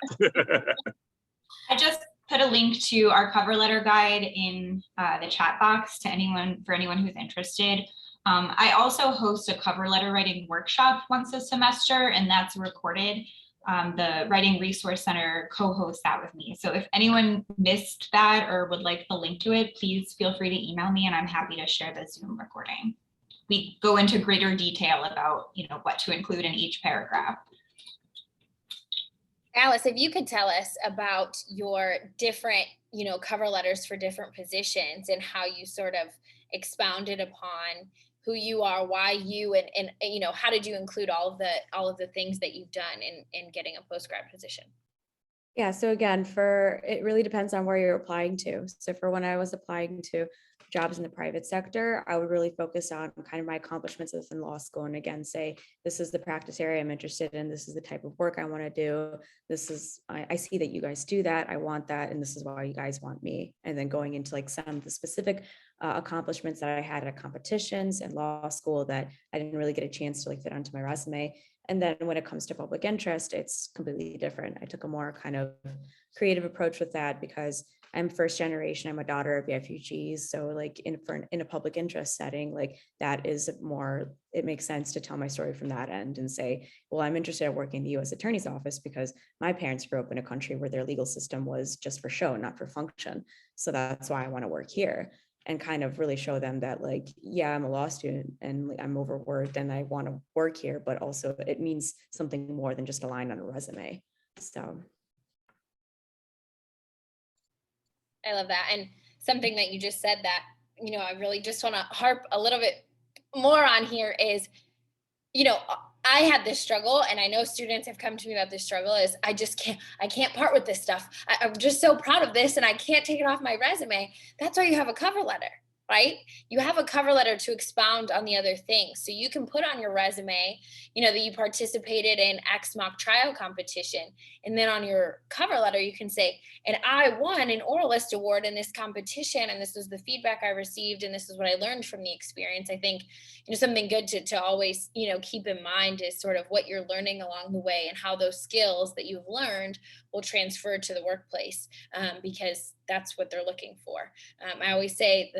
I just put a link to our cover letter guide in the chat box for anyone who's interested. I also host a cover letter writing workshop once a semester, and that's recorded. The Writing Resource Center co-hosts that with me. So if anyone missed that or would like the link to it, please feel free to email me and I'm happy to share the Zoom recording. We go into greater detail about, what to include in each paragraph. Alice, if you could tell us about your different, cover letters for different positions and how you sort of expounded upon who you are, why you, and how did you include all of the things that you've done in getting a postgrad position? Yeah, so again, it really depends on where you're applying to. So for when I was applying to jobs in the private sector, I would really focus on kind of my accomplishments within law school. And again, say, this is the practice area I'm interested in. This is the type of work I want to do. I see that you guys do that. I want that. And this is why you guys want me. And then going into like some of the specific accomplishments that I had at competitions and law school that I didn't really get a chance to like fit onto my resume. And then when it comes to public interest, it's completely different. I took a more kind of creative approach with that because I'm first generation. I'm a daughter of refugees. So like in a public interest setting, like that is more, it makes sense to tell my story from that end and say, well, I'm interested in working in the U.S. Attorney's Office because my parents grew up in a country where their legal system was just for show, not for function. So that's why I want to work here. And kind of really show them that like, yeah, I'm a law student and I'm overworked and I want to work here, but also it means something more than just a line on a resume. So. I love that. And something that you just said that, I really just want to harp a little bit more on here is, I had this struggle, and I know students have come to me about this struggle, is I can't part with this stuff. I'm just so proud of this and I can't take it off my resume. That's why you have a cover letter, right? You have a cover letter to expound on the other things. So you can put on your resume, that you participated in X mock trial competition. And then on your cover letter, you can say, and I won an oralist award in this competition. And this was the feedback I received. And this is what I learned from the experience. I think, something good to always, keep in mind is sort of what you're learning along the way and how those skills that you've learned will transfer to the workplace, because that's what they're looking for. I always say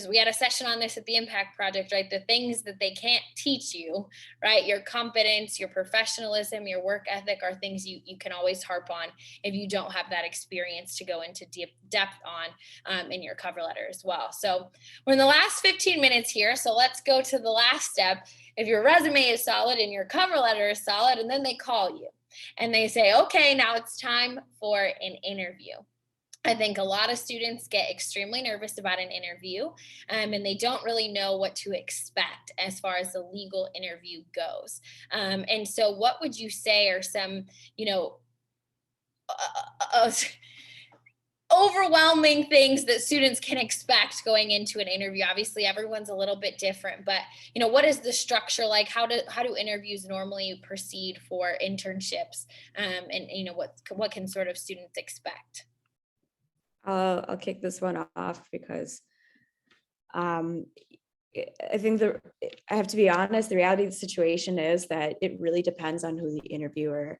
we had a session on this at the Impact Project, right? The things that they can't teach you, right? Your competence, your professionalism, your work ethic are things you can always harp on if you don't have that experience to go into deep depth on in your cover letter as well. So we're in the last 15 minutes here. So let's go to the last step. If your resume is solid and your cover letter is solid, and then they call you and they say, okay, now it's time for an interview. I think a lot of students get extremely nervous about an interview, and they don't really know what to expect as far as the legal interview goes. And so what would you say are some, overwhelming things that students can expect going into an interview? Obviously, everyone's a little bit different, but what is the structure like? How do interviews normally proceed for internships? And what can sort of students expect? I'll kick this one off because I think I have to be honest, the reality of the situation is that it really depends on who the interviewer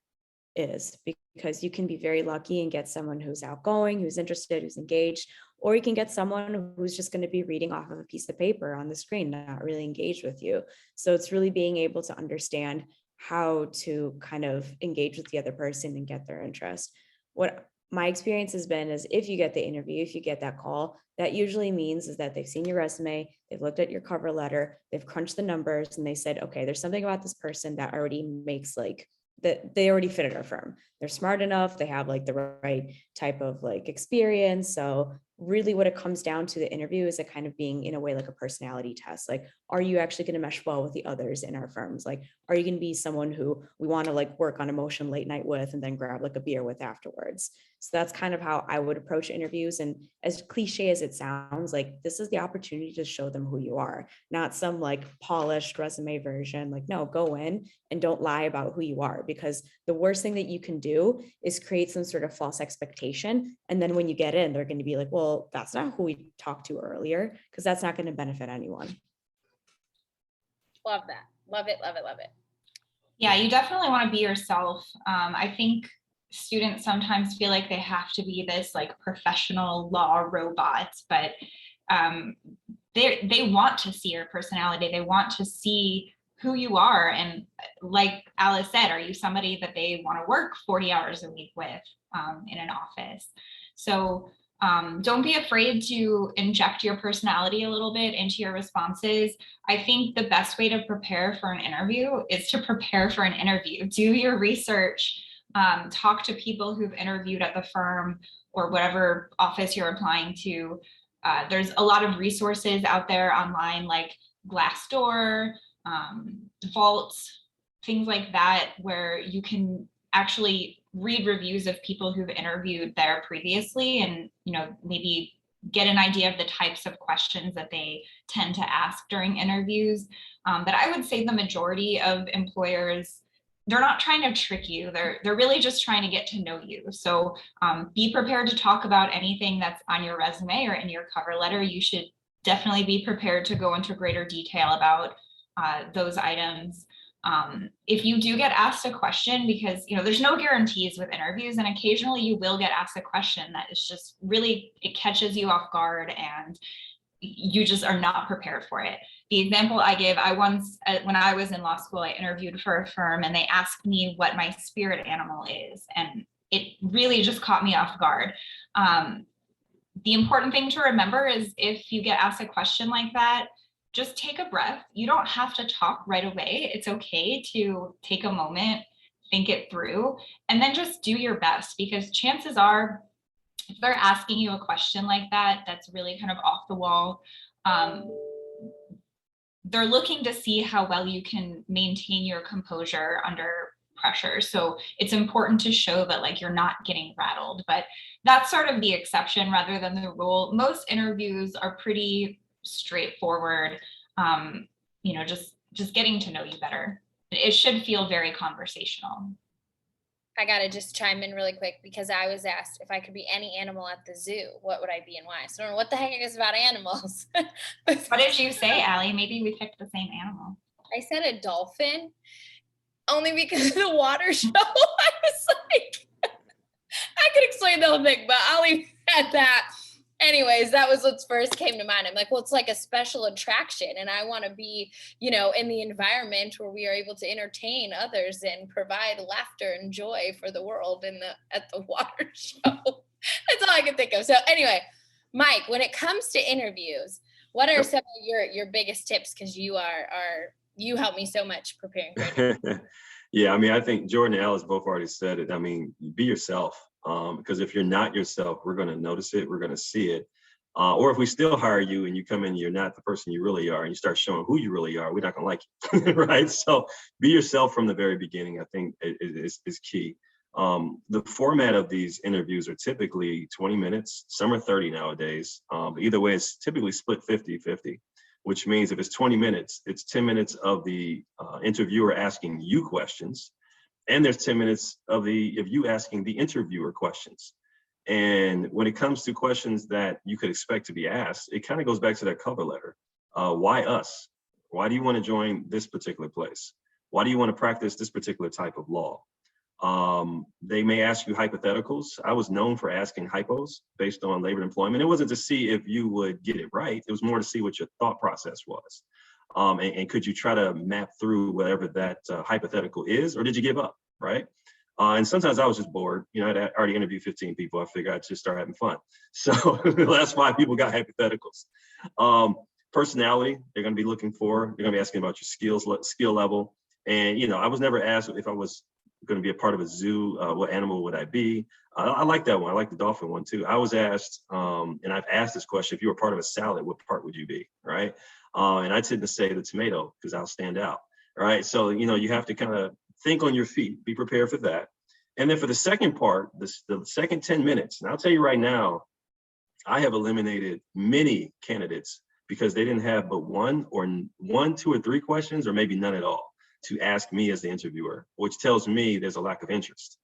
is, because you can be very lucky and get someone who's outgoing, who's interested, who's engaged, or you can get someone who's just going to be reading off of a piece of paper on the screen, not really engaged with you. So it's really being able to understand how to kind of engage with the other person and get their interest. What my experience has been is if you get the interview, if you get that call, that usually means is that they've seen your resume, they've looked at your cover letter, they've crunched the numbers, and they said, okay, there's something about this person that already makes like that they already fit at our firm. They're smart enough, they have like the right type of like experience. So really what it comes down to the interview is it kind of being in a way like a personality test. Like, are you actually going to mesh well with the others in our firms? Like, are you going to be someone who we want to like work on emotion late night with and then grab like a beer with afterwards? So that's kind of how I would approach interviews. And as cliche as it sounds, like this is the opportunity to show them who you are, not some like polished resume version. Like, no, go in and don't lie about who you are, because the worst thing that you can do is create some sort of false expectation. And then when you get in, they're going to be like, well, that's not who we talked to earlier, because that's not going to benefit anyone. Love that. Love it, love it, love it. Yeah, you definitely want to be yourself. I think students sometimes feel like they have to be this like professional law robot, but they want to see your personality. They want to see who you are. And like Alice said, are you somebody that they want to work 40 hours a week with in an office? So don't be afraid to inject your personality a little bit into your responses. I think the best way to prepare for an interview is to prepare for an interview. Do your research, talk to people who've interviewed at the firm or whatever office you're applying to. There's a lot of resources out there online like Glassdoor, Vault, things like that, where you can actually read reviews of people who've interviewed there previously and, you know, maybe get an idea of the types of questions that they tend to ask during interviews. But I would say the majority of employers, they're not trying to trick you. They're really just trying to get to know you. So be prepared to talk about anything that's on your resume or in your cover letter. You should definitely be prepared to go into greater detail about those items. If you do get asked a question, because you know there's no guarantees with interviews, and occasionally you will get asked a question that is just really, it catches you off guard and you just are not prepared for it. The example I give, I once, when I was in law school, I interviewed for a firm and they asked me what my spirit animal is, and it really just caught me off guard. The important thing to remember is if you get asked a question like that, just take a breath. You don't have to talk right away. It's okay to take a moment, think it through, and then just do your best, because chances are, if they're asking you a question like that, that's really kind of off the wall, they're looking to see how well you can maintain your composure under pressure. So it's important to show that like you're not getting rattled, but that's sort of the exception rather than the rule. Most interviews are pretty straightforward, you know, just getting to know you better. It should feel very conversational. I gotta just chime in really quick because I was asked if I could be any animal at the zoo, what would I be and why? So I don't know what the heck is about animals. What did you say, Allie? Maybe we picked the same animal. I said a dolphin, only because of the water show. I was like, I could explain the whole thing, but I'll leave it at that. Anyways, that was what first came to mind. I'm like, well, it's like a special attraction, and I want to be, you know, in the environment where we are able to entertain others and provide laughter and joy for the world at the water show. That's all I can think of. So anyway, Mike, when it comes to interviews, what are some of your biggest tips? Because you you help me so much preparing for interviews. Yeah, I mean, I think Jordan and Alice both already said it. I mean, be yourself. Because if you're not yourself, we're going to notice it, we're going to see it. Or if we still hire you and you come in, you're not the person you really are, and you start showing who you really are, we're not going to like you, right? So be yourself from the very beginning, I think is key. The format of these interviews are typically 20 minutes, some are 30 nowadays. But either way, it's typically split 50-50, which means if it's 20 minutes, it's 10 minutes of the interviewer asking you questions. And there's 10 minutes of you asking the interviewer questions. And when it comes to questions that you could expect to be asked, it kind of goes back to that cover letter. Why us? Why do you want to join this particular place? Why do you want to practice this particular type of law? They may ask you hypotheticals. I was known for asking hypos based on labor and employment. It wasn't to see if you would get it right. It was more to see what your thought process was. And could you try to map through whatever that hypothetical is, or did you give up, right? And sometimes I was just bored. You know, I'd already interviewed 15 people. I figured I'd just start having fun. So the last 5 people got hypotheticals. Personality, they're going to be looking for. They're going to be asking about your skill level. And, you know, I was never asked if I was going to be a part of a zoo, what animal would I be? I like that one. I like the dolphin one too. I was asked, and I've asked this question, if you were part of a salad, what part would you be, right? And I tend to say the tomato because I'll stand out, right? So, you have to kind of think on your feet, be prepared for that. And then for the second part, the second 10 minutes, and I'll tell you right now, I have eliminated many candidates because they didn't have but one, 2 or 3 questions, or maybe none at all to ask me as the interviewer, which tells me there's a lack of interest.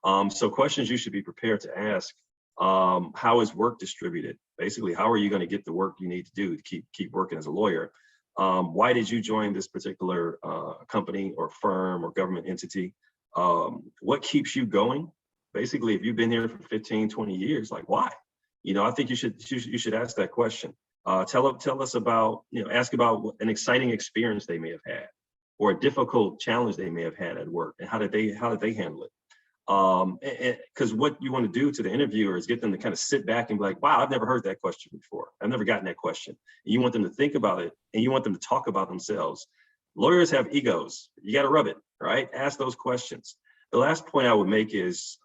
So questions you should be prepared to ask, how is work distributed? Basically, how are you going to get the work you need to do to keep working as a lawyer? Why did you join this particular company or firm or government entity? What keeps you going? Basically, if you've been here for 15, 20 years, like why? I think you should ask that question. Tell us about, ask about an exciting experience they may have had, or a difficult challenge they may have had at work, and how did they handle it? Because what you want to do to the interviewer is get them to kind of sit back and be like, wow, I've never heard that question before. I've never gotten that question. And you want them to think about it, and you want them to talk about themselves. Lawyers have egos. You got to rub it, right? Ask those questions. The last point I would make is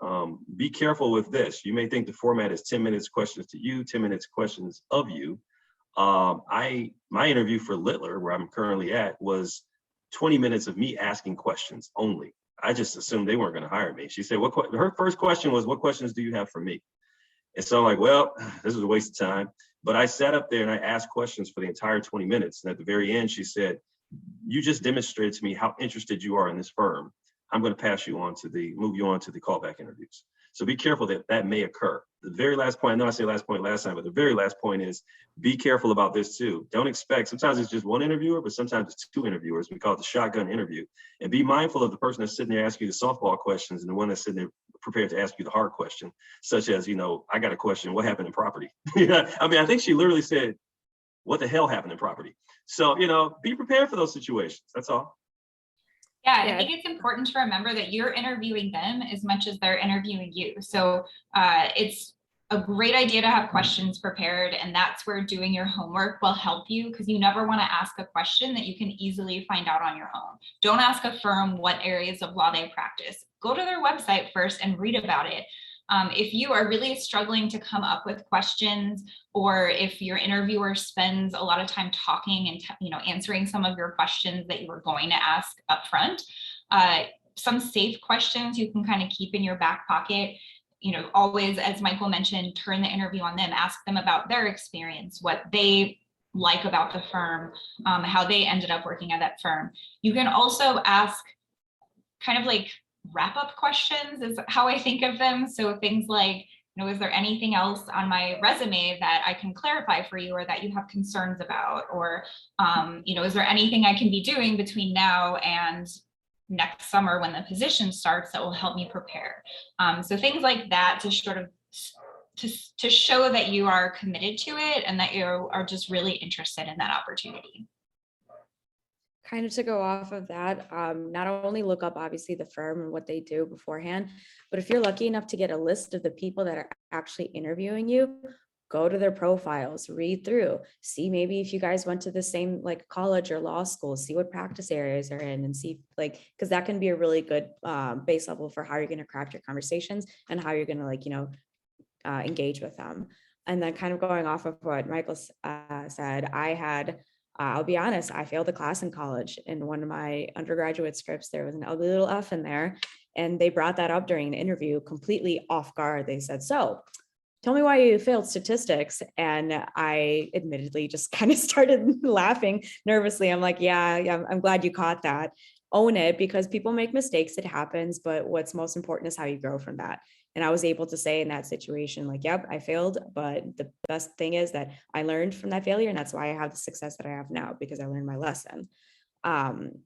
be careful with this. You may think the format is 10 minutes questions to you, 10 minutes questions of you. My interview for Littler, where I'm currently at, was 20 minutes of me asking questions only. I just assumed they weren't going to hire me. She said, her first question was, what questions do you have for me? And so I'm like, well, this is a waste of time. But I sat up there and I asked questions for the entire 20 minutes. And at the very end, she said, you just demonstrated to me how interested you are in this firm. I'm going to move you on to the callback interviews. So be careful that may occur. The very last point, I know I said last point last time, but the very last point is be careful about this too. Don't expect, sometimes it's just one interviewer, but sometimes it's 2 interviewers. We call it the shotgun interview. And be mindful of the person that's sitting there asking you the softball questions and the one that's sitting there prepared to ask you the hard question, such as, I got a question, what happened in property? I think she literally said, what the hell happened in property? So, be prepared for those situations. That's all. Yeah, I think it's important to remember that you're interviewing them as much as they're interviewing you. So it's a great idea to have questions prepared, and that's where doing your homework will help you, because you never want to ask a question that you can easily find out on your own. Don't ask a firm what areas of law they practice. Go to their website first and read about it. If you are really struggling to come up with questions, or if your interviewer spends a lot of time talking and answering some of your questions that you were going to ask up front, some safe questions you can kind of keep in your back pocket. Always, as Michael mentioned, turn the interview on them, ask them about their experience, what they like about the firm, how they ended up working at that firm. You can also ask kind of like wrap-up questions is how I think of them. So things like, is there anything else on my resume that I can clarify for you, or that you have concerns about? Or, is there anything I can be doing between now and next summer when the position starts that will help me prepare? So things like that to sort of to show that you are committed to it and that you are just really interested in that opportunity. Kind of to go off of that, not only look up obviously the firm and what they do beforehand, but if you're lucky enough to get a list of the people that are actually interviewing you, go to their profiles, read through, see maybe if you guys went to the same like college or law school, see what practice areas are in, and see because that can be a really good base level for how you're going to craft your conversations and how you're going to engage with them. And then kind of going off of what Michael said, I'll be honest, I failed a class in college. In one of my undergraduate scripts, there was an ugly little F in there. And they brought that up during an interview completely off guard. They said, so tell me why you failed statistics. And I admittedly just kind of started laughing nervously. I'm like, yeah, I'm glad you caught that. Own it, because people make mistakes, it happens. But what's most important is how you grow from that. And I was able to say in that situation, like, yep, I failed, but the best thing is that I learned from that failure. And that's why I have the success that I have now, because I learned my lesson.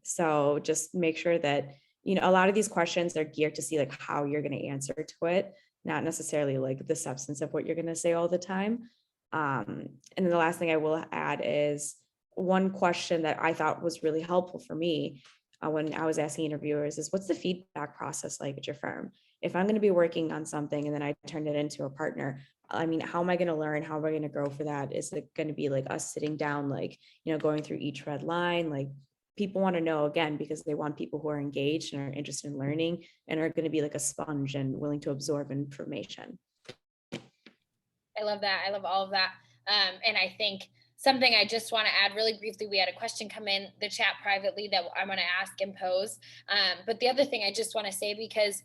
So just make sure that, a lot of these questions are geared to see like how you're going to answer to it, not necessarily like the substance of what you're going to say all the time. And then the last thing I will add is one question that I thought was really helpful for me when I was asking interviewers is, what's the feedback process like at your firm? If I'm going to be working on something and then I turn it into a partner, how am I going to learn? How am I going to grow for that? Is it going to be like us sitting down, like, going through each red line, like people want to know, again, because they want people who are engaged and are interested in learning and are going to be like a sponge and willing to absorb information. I love that. I love all of that. And I think something I just want to add really briefly, we had a question come in the chat privately that I'm going to ask and pose. But the other thing I just want to say, because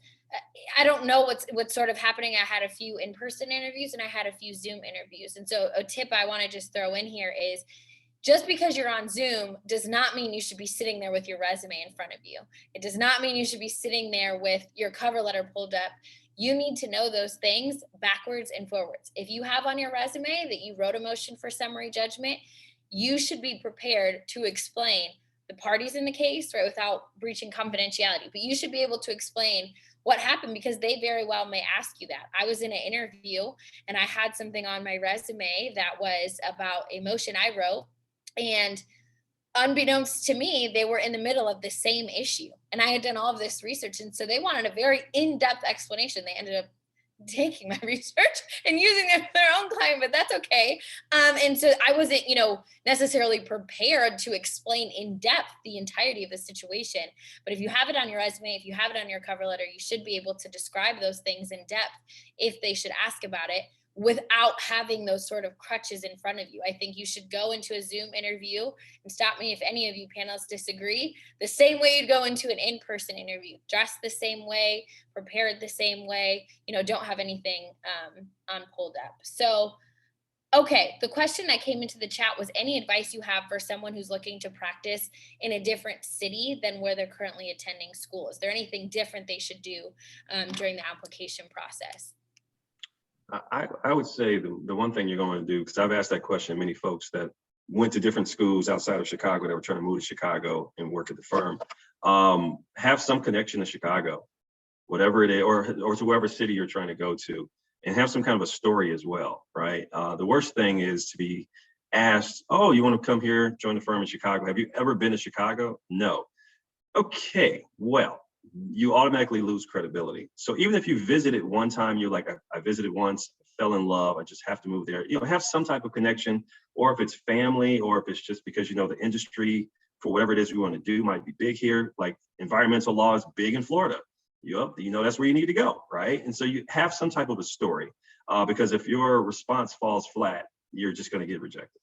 I don't know what's sort of happening. I had a few in-person interviews and I had a few Zoom interviews. And so a tip I want to just throw in here is, just because you're on Zoom does not mean you should be sitting there with your resume in front of you. It does not mean you should be sitting there with your cover letter pulled up. You need to know those things backwards and forwards. If you have on your resume that you wrote a motion for summary judgment, you should be prepared to explain the parties in the case, right, without breaching confidentiality. But you should be able to explain what happened, because they very well may ask you that. I was in an interview and I had something on my resume that was about a motion I wrote, and unbeknownst to me, they were in the middle of the same issue. And I had done all of this research. And so they wanted a very in-depth explanation. They ended up taking my research and using it for their own client, but that's okay. And so I wasn't, necessarily prepared to explain in depth the entirety of the situation. But if you have it on your resume, if you have it on your cover letter, you should be able to describe those things in depth if they should ask about it, without having those sort of crutches in front of you. I think you should go into a Zoom interview, and stop me if any of you panelists disagree, the same way you'd go into an in-person interview, dressed the same way, prepared the same way, don't have anything on pulled up. So, okay, the question that came into the chat was, any advice you have for someone who's looking to practice in a different city than where they're currently attending school? Is there anything different they should do during the application process? I would say the one thing you're going to do, because I've asked that question to many folks that went to different schools outside of Chicago that were trying to move to Chicago and work at the firm, have some connection to Chicago, whatever it is, or to wherever city you're trying to go to, and have some kind of a story as well, right? The worst thing is to be asked, oh, you want to come here, join the firm in Chicago. Have you ever been to Chicago? No. Okay, well, you automatically lose credibility. So even if you visited one time, you're like, I visited once, fell in love, I just have to move there. Have some type of connection, or if it's family, or if it's just because the industry for whatever it is we want to do might be big here. Like environmental law is big in Florida. That's where you need to go, right? And so you have some type of a story, because if your response falls flat, you're just going to get rejected.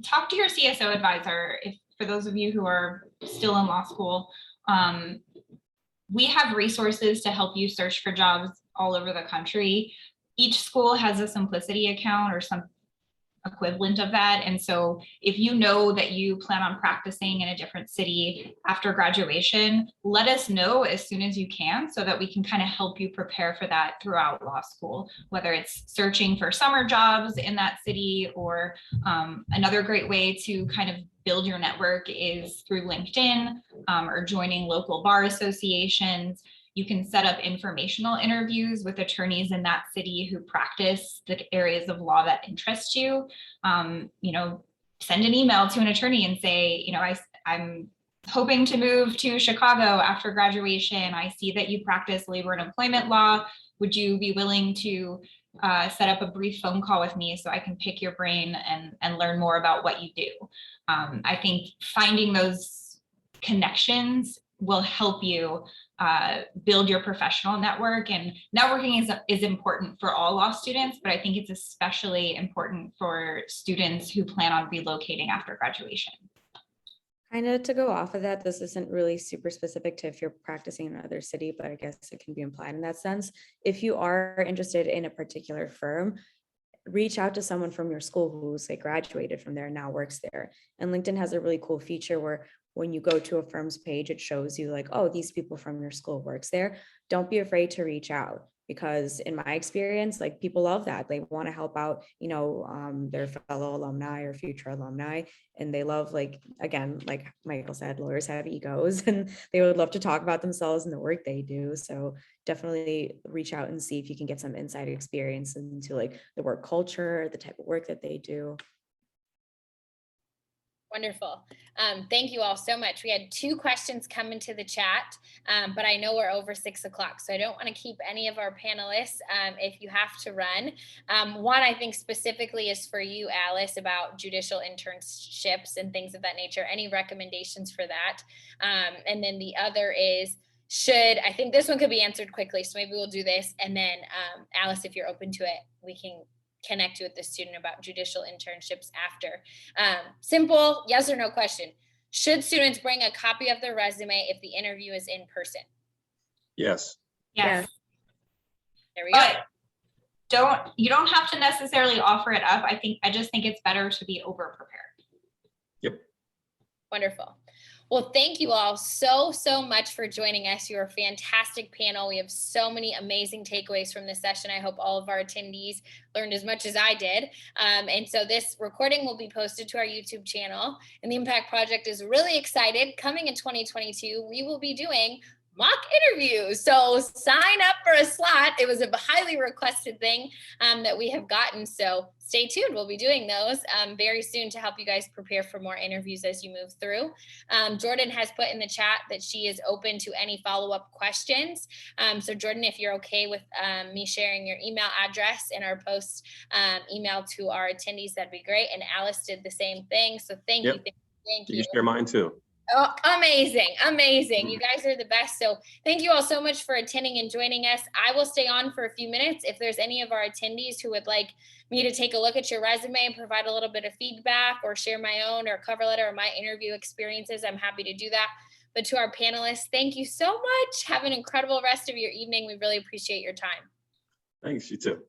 Talk to your CSO advisor. For those of you who are still in law school, we have resources to help you search for jobs all over the country. Each school has a Simplicity account or some equivalent of that. And so if you know that you plan on practicing in a different city after graduation, let us know as soon as you can so that we can kind of help you prepare for that throughout law school, whether it's searching for summer jobs in that city, or another great way to kind of build your network is through LinkedIn, or joining local bar associations. You can set up informational interviews with attorneys in that city who practice the areas of law that interest you. Send an email to an attorney and say, I'm hoping to move to Chicago after graduation. I see that you practice labor and employment law. Would you be willing to set up a brief phone call with me so I can pick your brain and learn more about what you do? I think finding those connections will help you build your professional network, and networking is important for all law students, but I think it's especially important for students who plan on relocating after graduation. Kind of to go off of that, this isn't really super specific to if you're practicing in another city, but I guess it can be implied in that sense. If you are interested in a particular firm, reach out to someone from your school who, say, graduated from there and now works there. And LinkedIn has a really cool feature where when you go to a firm's page, it shows you like, oh, these people from your school works there. Don't be afraid to reach out, because in my experience, like, people love that. They want to help out, their fellow alumni or future alumni. And they love, like, again, like Michael said, lawyers have egos and they would love to talk about themselves and the work they do. So definitely reach out and see if you can get some inside experience into like the work culture, the type of work that they do. Wonderful. Thank you all so much. We had 2 questions come into the chat, but I know we're over 6 o'clock, so I don't want to keep any of our panelists if you have to run. One, I think specifically is for you, Alice, about judicial internships and things of that nature. Any recommendations for that? And then the other is, I think this one could be answered quickly, so maybe we'll do this. And then Alice, if you're open to it, we can connect you with the student about judicial internships after. Simple yes or no question. Should students bring a copy of their resume if the interview is in person? Yes. Yes. There we go. But you don't have to necessarily offer it up. I just think it's better to be over prepared. Yep. Wonderful. Well, thank you all so much for joining us. You're a fantastic panel. We have so many amazing takeaways from this session. I hope all of our attendees learned as much as I did. And so this recording will be posted to our YouTube channel. And the Impact Project is really excited. Coming in 2022, we will be doing mock interviews. So sign up for a slot. It was a highly requested thing that we have gotten. So stay tuned. We'll be doing those very soon to help you guys prepare for more interviews as you move through. Jordan has put in the chat that she is open to any follow-up questions. So Jordan, if you're okay with me sharing your email address in our post email to our attendees, that'd be great. And Alice did the same thing. So thank you. Thank you. You can share mine too. Oh, amazing. You guys are the best. So thank you all so much for attending and joining us. I will stay on for a few minutes. If there's any of our attendees who would like me to take a look at your resume and provide a little bit of feedback or share my own or cover letter or my interview experiences, I'm happy to do that. But to our panelists, thank you so much. Have an incredible rest of your evening. We really appreciate your time. Thanks, you too.